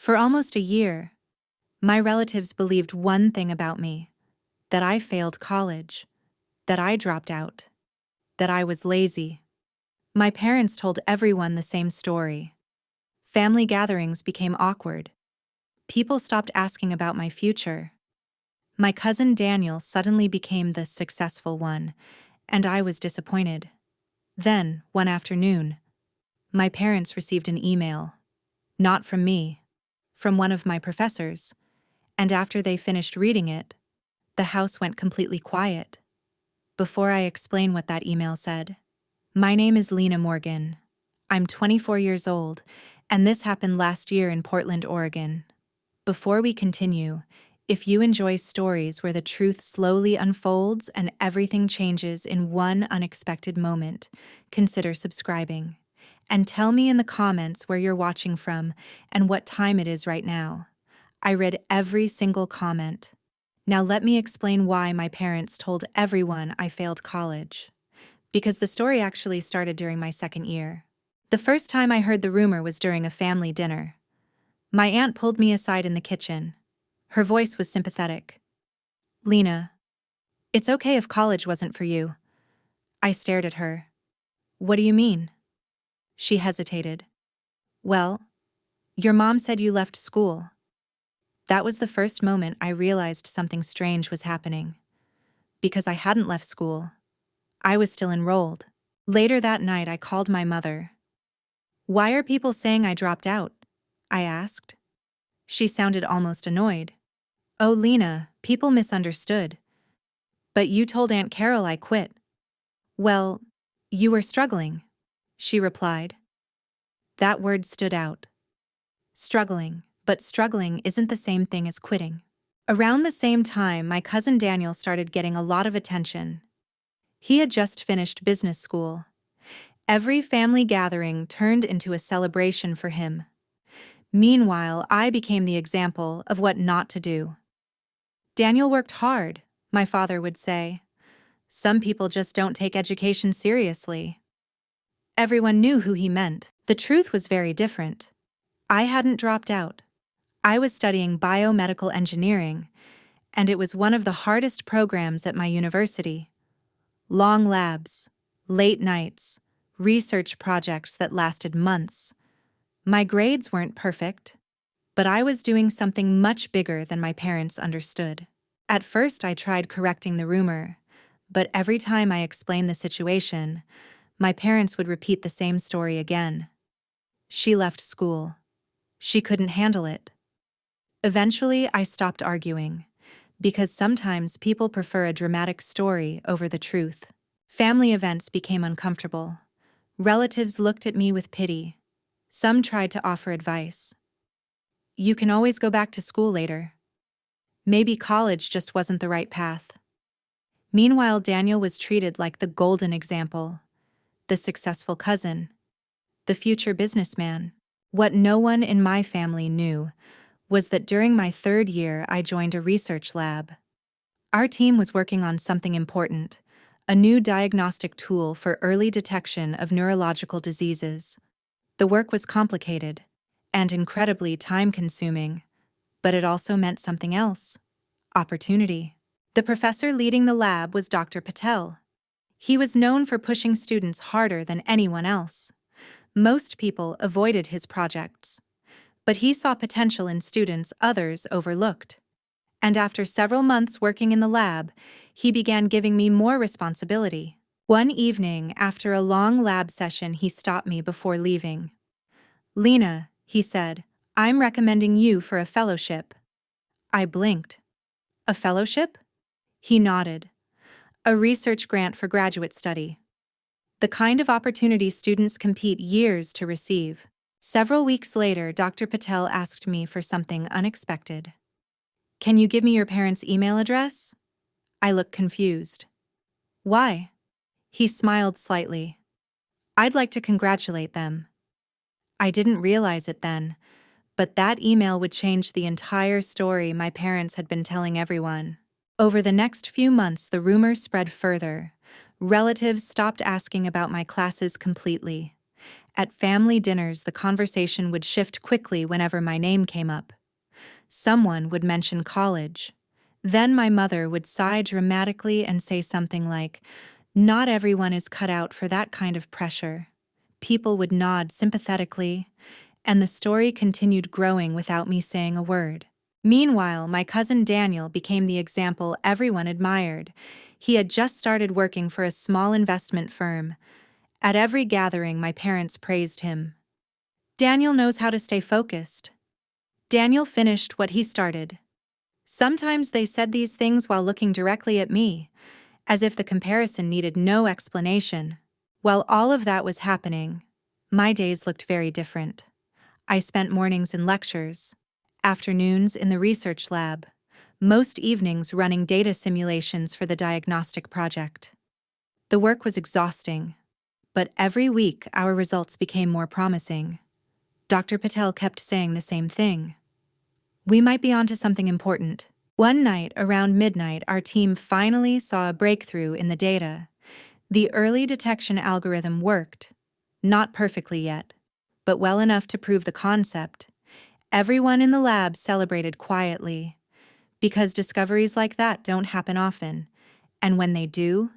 For almost a year, my relatives believed one thing about me: that I failed college, that I dropped out, that I was lazy. My parents told everyone the same story. Family gatherings became awkward. People stopped asking about my future. My cousin Daniel suddenly became the successful one, and I was disappointed. Then, one afternoon, my parents received an email. Not from me, from one of my professors, and after they finished reading it, the house went completely quiet. Before I explain what that email said, my name is Lena Morgan. I'm 24 years old, and this happened last year in Portland, Oregon. Before we continue, if you enjoy stories where the truth slowly unfolds and everything changes in one unexpected moment, consider subscribing. And tell me in the comments where you're watching from and what time it is right now. I read every single comment. Now let me explain why my parents told everyone I failed college. Because the story actually started during my second year. The first time I heard the rumor was during a family dinner. My aunt pulled me aside in the kitchen. Her voice was sympathetic. "Lena, it's okay if college wasn't for you." I stared at her. "What do you mean?" She hesitated. "Well, your mom said you left school." That was the first moment I realized something strange was happening. Because I hadn't left school. I was still enrolled. Later that night, I called my mother. "Why are people saying I dropped out?" I asked. She sounded almost annoyed. "Oh, Lena, people misunderstood. But you told Aunt Carol I quit." "Well, you were struggling," she replied. That word stood out. Struggling, but struggling isn't the same thing as quitting. Around the same time, my cousin Daniel started getting a lot of attention. He had just finished business school. Every family gathering turned into a celebration for him. Meanwhile, I became the example of what not to do. "Daniel worked hard," my father would say. "Some people just don't take education seriously." Everyone knew who he meant. The truth was very different. I hadn't dropped out. I was studying biomedical engineering, and it was one of the hardest programs at my university. Long labs, late nights, research projects that lasted months. My grades weren't perfect, but I was doing something much bigger than my parents understood. At first, I tried correcting the rumor, but every time I explained the situation, my parents would repeat the same story again. She left school. She couldn't handle it. Eventually, I stopped arguing, because sometimes people prefer a dramatic story over the truth. Family events became uncomfortable. Relatives looked at me with pity. Some tried to offer advice. "You can always go back to school later." Maybe college just wasn't the right path. Meanwhile, Daniel was treated like the golden example, the successful cousin, the future businessman. What no one in my family knew was that during my third year, I joined a research lab. Our team was working on something important, a new diagnostic tool for early detection of neurological diseases. The work was complicated and incredibly time-consuming, but it also meant something else: opportunity. The professor leading the lab was Dr. Patel. He was known for pushing students harder than anyone else. Most people avoided his projects, but he saw potential in students others overlooked. And after several months working in the lab, he began giving me more responsibility. One evening, after a long lab session, he stopped me before leaving. "Lena," he said, "I'm recommending you for a fellowship." I blinked. "A fellowship?" He nodded. "A research grant for graduate study. The kind of opportunity students compete years to receive." Several weeks later, Dr. Patel asked me for something unexpected. "Can you give me your parents' email address?" I looked confused. "Why?" He smiled slightly. "I'd like to congratulate them." I didn't realize it then, but that email would change the entire story my parents had been telling everyone. Over the next few months, the rumor spread further. Relatives stopped asking about my classes completely, At family dinners, the conversation would shift quickly whenever my name came up. Someone would mention college. Then my mother would sigh dramatically and say something like, "Not everyone is cut out for that kind of pressure." People would nod sympathetically, and the story continued growing without me saying a word. Meanwhile, my cousin Daniel became the example everyone admired. He had just started working for a small investment firm. At every gathering, my parents praised him. "Daniel knows how to stay focused. Daniel finished what he started." Sometimes they said these things while looking directly at me, as if the comparison needed no explanation. While all of that was happening, my days looked very different. I spent mornings in lectures, afternoons in the research lab, most evenings running data simulations for the diagnostic project. The work was exhausting, but every week our results became more promising. Dr. Patel kept saying the same thing. "We might be onto something important." One night around midnight, our team finally saw a breakthrough in the data. The early detection algorithm worked, not perfectly yet, but well enough to prove the concept. Everyone in the lab celebrated quietly, because discoveries like that don't happen often, and when they do,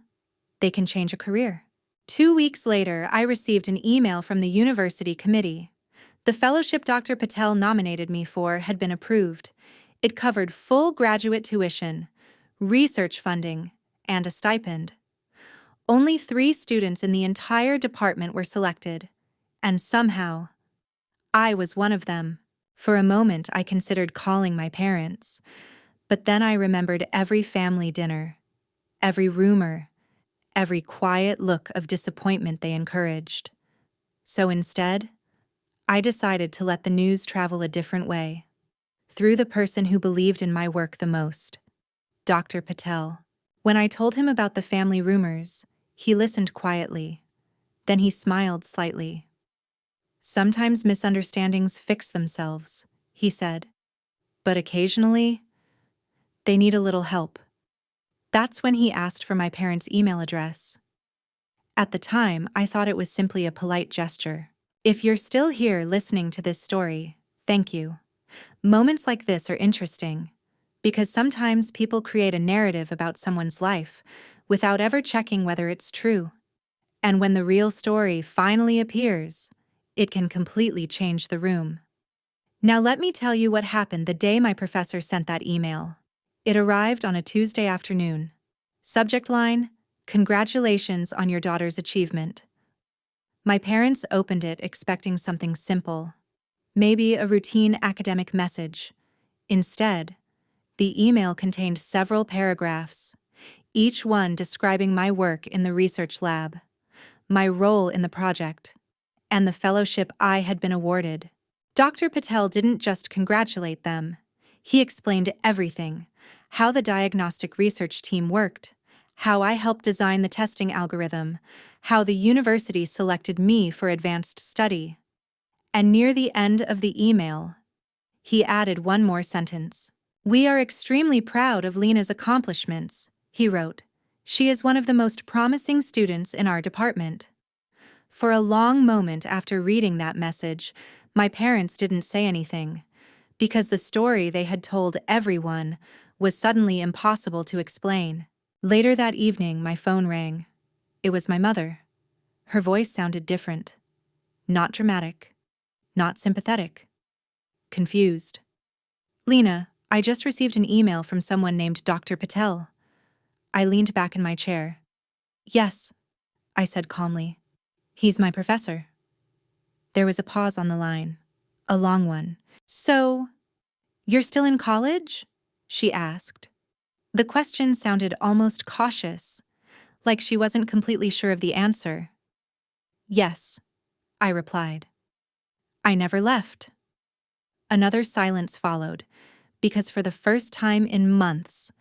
they can change a career. 2 weeks later, I received an email from the university committee. The fellowship Dr. Patel nominated me for had been approved. It covered full graduate tuition, research funding, and a stipend. Only 3 students in the entire department were selected, and somehow, I was one of them. For a moment, I considered calling my parents, but then I remembered every family dinner, every rumor, every quiet look of disappointment they encouraged. So instead, I decided to let the news travel a different way, through the person who believed in my work the most, Dr. Patel. When I told him about the family rumors, he listened quietly. Then he smiled slightly. "Sometimes misunderstandings fix themselves," he said, "but occasionally, they need a little help." That's when he asked for my parents' email address. At the time, I thought it was simply a polite gesture. If you're still here listening to this story, thank you. Moments like this are interesting, because sometimes people create a narrative about someone's life without ever checking whether it's true. And when the real story finally appears, it can completely change the room. Now let me tell you what happened the day my professor sent that email. It arrived on a Tuesday afternoon. Subject line: "Congratulations on your daughter's achievement." My parents opened it expecting something simple, maybe a routine academic message. Instead, the email contained several paragraphs, each one describing my work in the research lab, my role in the project, and the fellowship I had been awarded. Dr. Patel didn't just congratulate them. He explained everything: how the diagnostic research team worked, how I helped design the testing algorithm, how the university selected me for advanced study. And near the end of the email, he added one more sentence. "We are extremely proud of Lena's accomplishments," he wrote. "She is one of the most promising students in our department." For a long moment after reading that message, my parents didn't say anything, because the story they had told everyone was suddenly impossible to explain. Later that evening, my phone rang. It was my mother. Her voice sounded different. Not dramatic. Not sympathetic. Confused. "Lena, I just received an email from someone named Dr. Patel." I leaned back in my chair. "Yes," I said calmly. "He's my professor." There was a pause on the line. A long one. "So, you're still in college?" she asked. The question sounded almost cautious, like she wasn't completely sure of the answer. "Yes," I replied. "I never left." Another silence followed, because for the first time in months,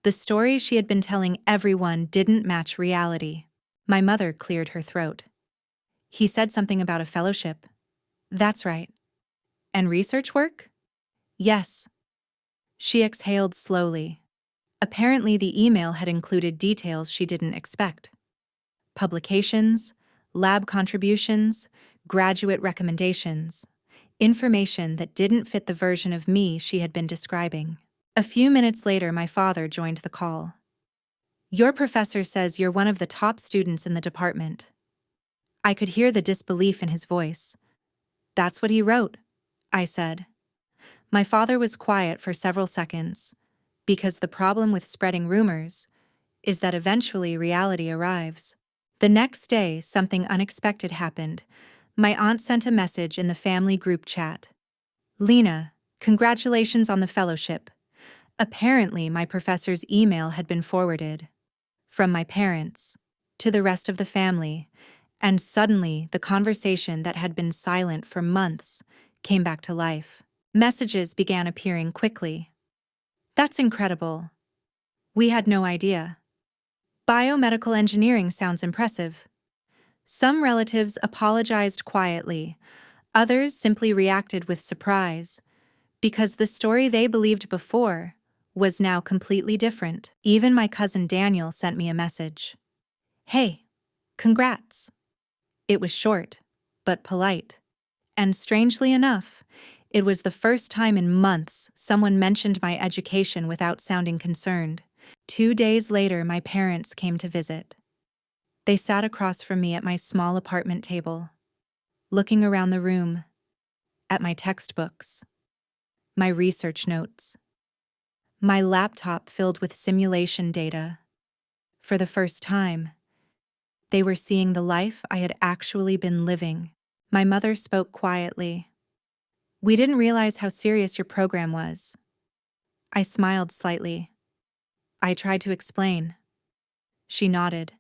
the story she had been telling everyone didn't match reality. My mother cleared her throat. "He said something about a fellowship." "That's right." "And research work?" "Yes." She exhaled slowly. Apparently, the email had included details she didn't expect. Publications, lab contributions, graduate recommendations, information that didn't fit the version of me she had been describing. A few minutes later, my father joined the call. "Your professor says you're one of the top students in the department." I could hear the disbelief in his voice. "That's what he wrote," I said. My father was quiet for several seconds, because the problem with spreading rumors is that eventually reality arrives. The next day, something unexpected happened. My aunt sent a message in the family group chat. "Lena, congratulations on the fellowship." Apparently, my professor's email had been forwarded from my parents to the rest of the family, and suddenly the conversation that had been silent for months came back to life. Messages began appearing quickly. "That's incredible. We had no idea." "Biomedical engineering sounds impressive." Some relatives apologized quietly, others simply reacted with surprise, because the story they believed before was now completely different. Even my cousin Daniel sent me a message. "Hey, congrats." It was short, but polite. And strangely enough, it was the first time in months someone mentioned my education without sounding concerned. 2 days later, my parents came to visit. They sat across from me at my small apartment table, looking around the room, at my textbooks, my research notes, my laptop filled with simulation data. For the first time, they were seeing the life I had actually been living. My mother spoke quietly. "We didn't realize how serious your program was." I smiled slightly. I tried to explain. She nodded.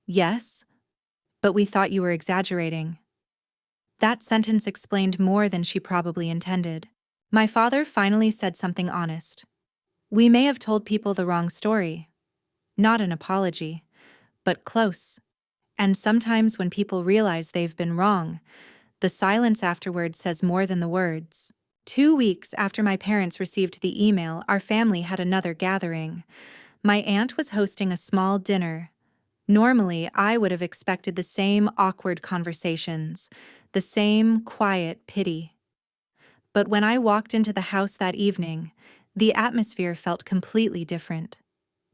"Yes, but we thought you were exaggerating." That sentence explained more than she probably intended. My father finally said something honest. "We may have told people the wrong story." Not an apology, but close. And sometimes when people realize they've been wrong, the silence afterward says more than the words. 2 weeks after my parents received the email, our family had another gathering. My aunt was hosting a small dinner. Normally, I would have expected the same awkward conversations, the same quiet pity. But when I walked into the house that evening, the atmosphere felt completely different.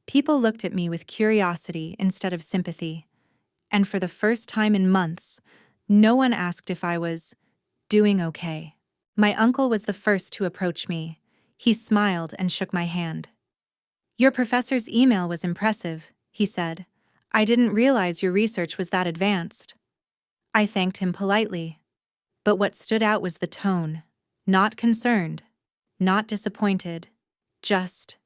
People looked at me with curiosity instead of sympathy. And for the first time in months, no one asked if I was doing okay. My uncle was the first to approach me. He smiled and shook my hand. "Your professor's email was impressive," he said. "I didn't realize your research was that advanced." I thanked him politely. But what stood out was the tone. Not concerned, not disappointed, just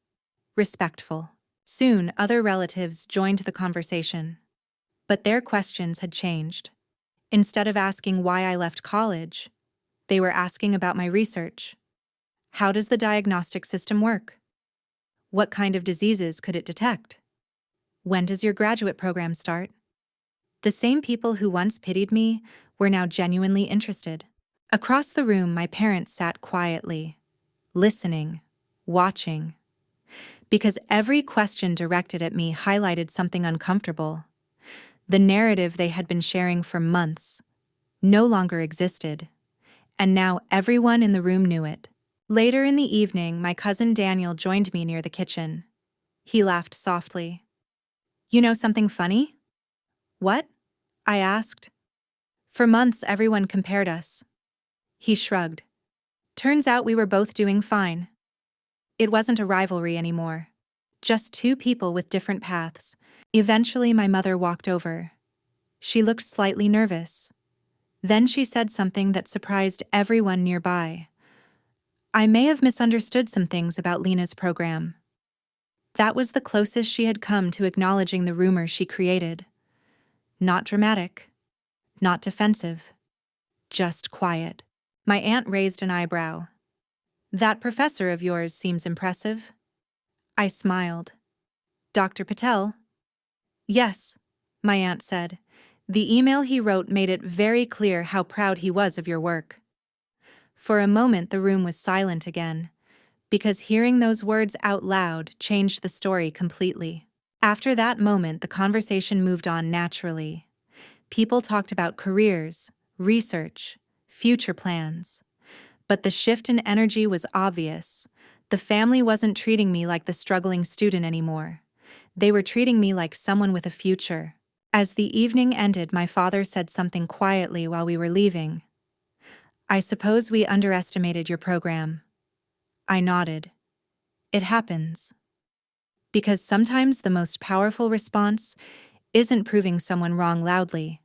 respectful. Soon, other relatives joined the conversation. But their questions had changed. Instead of asking why I left college, they were asking about my research. How does the diagnostic system work? What kind of diseases could it detect? When does your graduate program start? The same people who once pitied me were now genuinely interested. Across the room, my parents sat quietly, listening, watching. Because every question directed at me highlighted something uncomfortable. The narrative they had been sharing for months no longer existed, and now everyone in the room knew it. Later in the evening, my cousin Daniel joined me near the kitchen. He laughed softly. "You know something funny?" "What?" I asked. "For months, everyone compared us." He shrugged. "Turns out we were both doing fine." It wasn't a rivalry anymore. Just two people with different paths. Eventually, my mother walked over. She looked slightly nervous. Then she said something that surprised everyone nearby. "I may have misunderstood some things about Lena's program." That was the closest she had come to acknowledging the rumor she created. Not dramatic, not defensive, just quiet. My aunt raised an eyebrow. "That professor of yours seems impressive." I smiled. "Dr. Patel?" "Yes," my aunt said. "The email he wrote made it very clear how proud he was of your work." For a moment, the room was silent again, because hearing those words out loud changed the story completely. After that moment, the conversation moved on naturally. People talked about careers, research, future plans. But the shift in energy was obvious. The family wasn't treating me like the struggling student anymore. They were treating me like someone with a future. As the evening ended, my father said something quietly while we were leaving. "I suppose we underestimated your program." I nodded. It happens. Because sometimes the most powerful response isn't proving someone wrong loudly.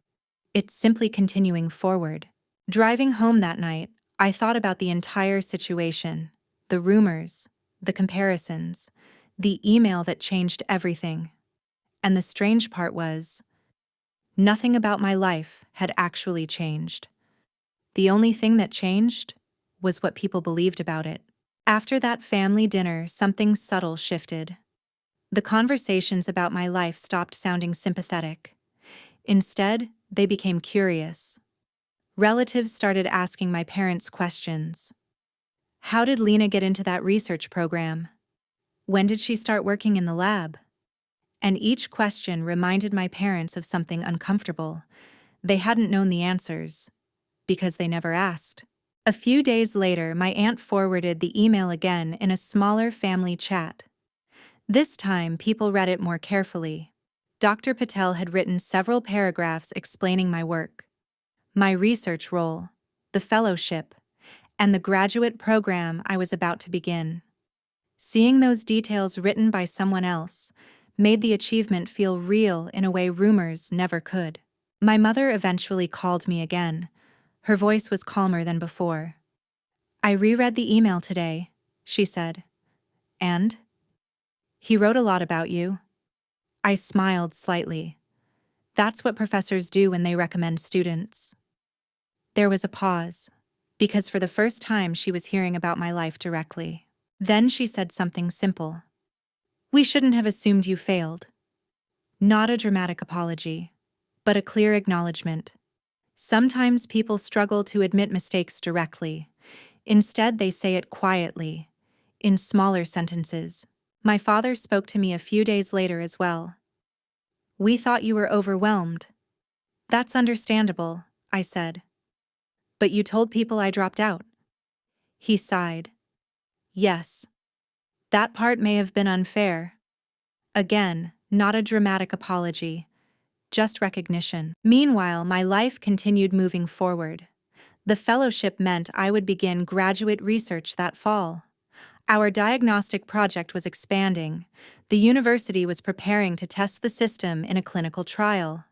It's simply continuing forward. Driving home that night, I thought about the entire situation, the rumors, the comparisons, the email that changed everything. And the strange part was, nothing about my life had actually changed. The only thing that changed was what people believed about it. After that family dinner, something subtle shifted. The conversations about my life stopped sounding sympathetic. Instead, they became curious. Relatives started asking my parents questions. How did Lena get into that research program? When did she start working in the lab? And each question reminded my parents of something uncomfortable. They hadn't known the answers, because they never asked. A few days later, my aunt forwarded the email again in a smaller family chat. This time, people read it more carefully. Dr. Patel had written several paragraphs explaining my work, my research role, the fellowship, and the graduate program I was about to begin. Seeing those details written by someone else made the achievement feel real in a way rumors never could. My mother eventually called me again. Her voice was calmer than before. "I reread the email today," she said. "And? He wrote a lot about you." I smiled slightly. That's what professors do when they recommend students. There was a pause, because for the first time she was hearing about my life directly. Then she said something simple. "We shouldn't have assumed you failed." Not a dramatic apology, but a clear acknowledgement. Sometimes people struggle to admit mistakes directly. Instead, they say it quietly, in smaller sentences. My father spoke to me a few days later as well. "We thought you were overwhelmed." "That's understandable," I said. "But you told people I dropped out." He sighed. "Yes. That part may have been unfair." Again, not a dramatic apology, just recognition. Meanwhile, my life continued moving forward. The fellowship meant I would begin graduate research that fall. Our diagnostic project was expanding. The university was preparing to test the system in a clinical trial.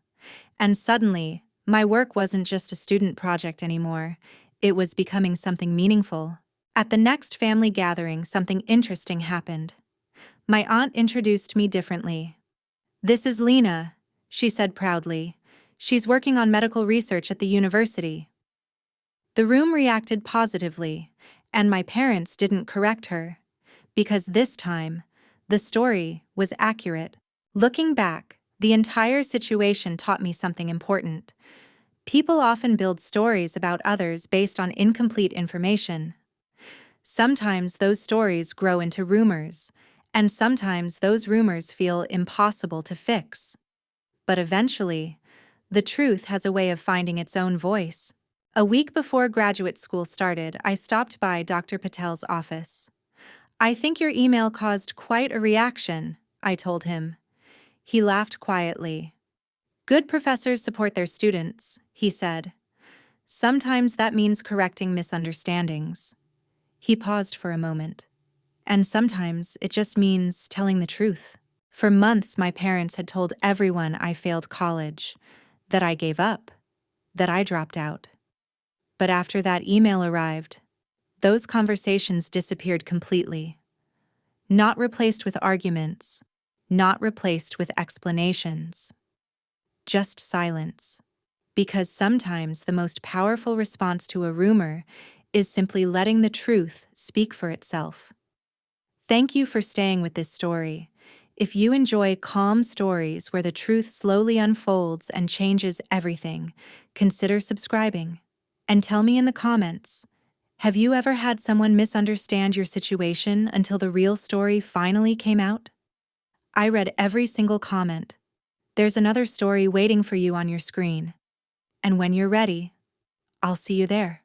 And suddenly, my work wasn't just a student project anymore. It was becoming something meaningful. At the next family gathering, something interesting happened. My aunt introduced me differently. "This is Lena," she said proudly. "She's working on medical research at the university." The room reacted positively, and my parents didn't correct her, because this time, the story was accurate. Looking back, the entire situation taught me something important. People often build stories about others based on incomplete information. Sometimes those stories grow into rumors, and sometimes those rumors feel impossible to fix. But eventually, the truth has a way of finding its own voice. A week before graduate school started, I stopped by Dr. Patel's office. "I think your email caused quite a reaction," I told him. He laughed quietly. "Good professors support their students," he said. "Sometimes that means correcting misunderstandings." He paused for a moment. "And sometimes it just means telling the truth." For months, my parents had told everyone I failed college, that I gave up, that I dropped out. But after that email arrived, those conversations disappeared completely. Not replaced with arguments, not replaced with explanations. Just silence. Because sometimes the most powerful response to a rumor is simply letting the truth speak for itself. Thank you for staying with this story. If you enjoy calm stories where the truth slowly unfolds and changes everything, consider subscribing. And tell me in the comments, have you ever had someone misunderstand your situation until the real story finally came out? I read every single comment. There's another story waiting for you on your screen. And when you're ready, I'll see you there.